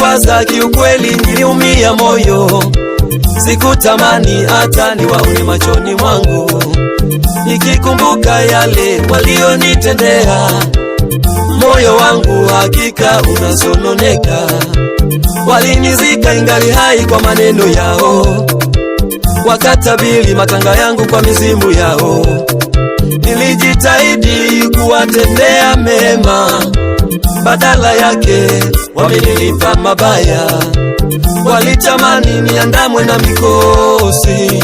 walinikwaza, kiukweli niliumia moyo. Sikutamani hata niwaone machoni mwangu, nikikumbuka yale walionitendea, moyo wangu hakika unasononeka. Walinizika ingali hai kwa maneno yao, wakatabili matanga yangu kwa mizimu yao. Nilijitahidi kuwatendea mema, badala yake wamenilipa mabaya. Walitamani niandamwe na mikosi,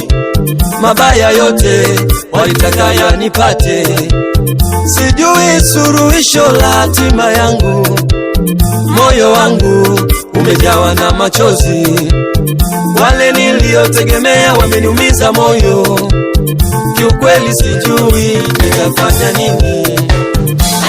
mabaya yote walitaka yanipate. Sijui suluhisho la hatima yangu, moyo wangu umejawa na machozi. Wale niliotegemea wameniumiza moyo, kiukweli sijui nitafanya nini.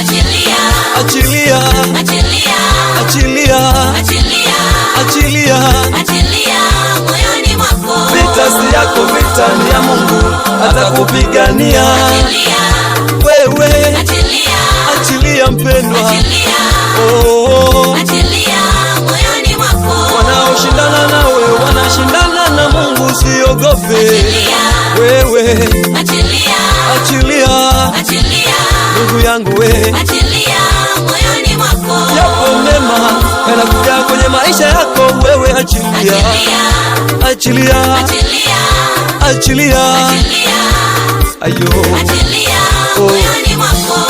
Achilia, Achilia, achilia, achilia, achilia, achilia. achilia moyoni mwako. Vita si yako, vita ni ya Mungu, atakupigania Achilia, wewe. achilia, Achilia mpendwa, achilia, oh. achilia moyoni mwako. Wanaoshindana nawe wanashindana na Mungu, usiogope wewe. Achilia, Achilia achilia, ndugu yangu we, achilia moyoni mwako. yapo mema yanakuja kwenye maisha yako wewe. Achilia, achilia, Achilia, achilia, achilia, ayo, achilia moyoni mwako.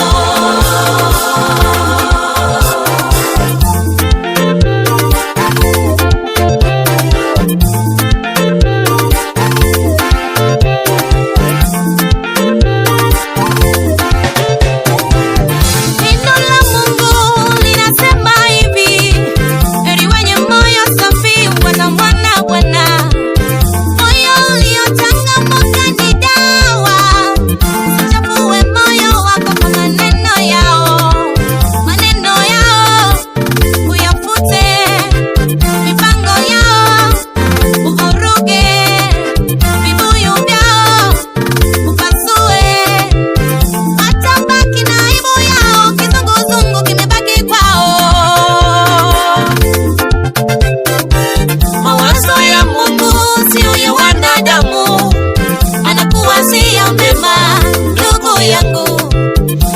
Neno la Mungu linasema hivi: heri wenye moyo safi watamwona Bwana. Moyo uliochangamuka ni dawa, usichafue moyo wako kwa maneno yao. Maneno yao uyafute, mipango yao uvuruge, vibuyu vyao upasue. Watabaki na aibu yao, kizunguzungu kimebaki kwao. Mawazo ya Mungu sio ya wanadamu, anakuwazia mema ndugu yangu.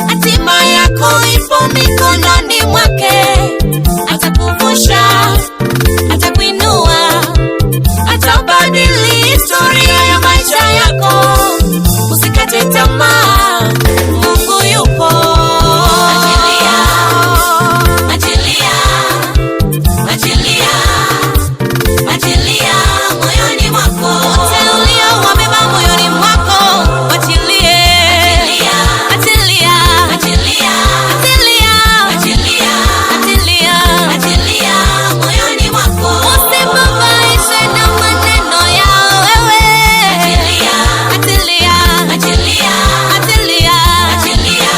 Hatima yako ipo mikononi mwake, atakuvusha, atakuinua, atabadili historia ya maisha yako. Usikate tamaa, Mungu yupo. Achilia, achilia, achilia, achilia moyoni mwako. Wote uliowabeba moyoni mwako, wachilie. Achilia, achilia, achilia, achilia, achilia, achilia moyoni mwako. Usibabaishwe na maneno yao wewe. Achilia, achilia, achilia, achilia, achilia,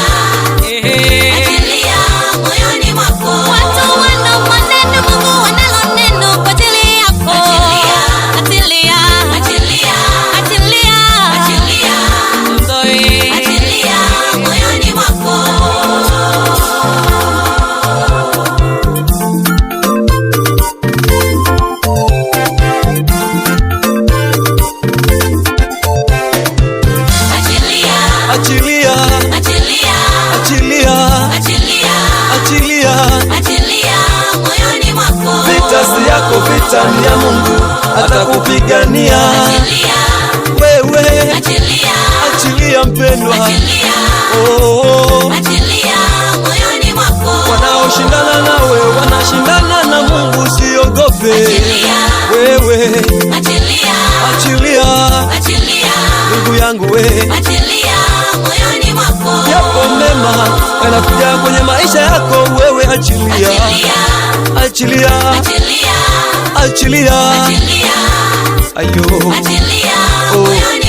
achilia moyoni mwako. Watu wana maneno, Mungu analo neno kwa ajili yako. Achilia, achilia, achilia, achilia, achilia moyoni mwako. Achilia, achilia, achilia, achilia, achilia, achilia. achilia moyoni mwako. Vita si yako, vita ni ya Mungu, atakupigania Achilia, wewe. achilia, Achilia mpendwa, achilia, oh. achilia moyoni mwako. Wanaoshindana nawe wanashindana na Mungu, usiogope wewe. Achilia, Achilia achilia, ndugu yangu we, achilia moyoni mwako. yapo mema yanakuja kwenye maisha yako wewe. Achilia, achilia, Achilia, achilia, achilia, ayo, achilia oh. moyoni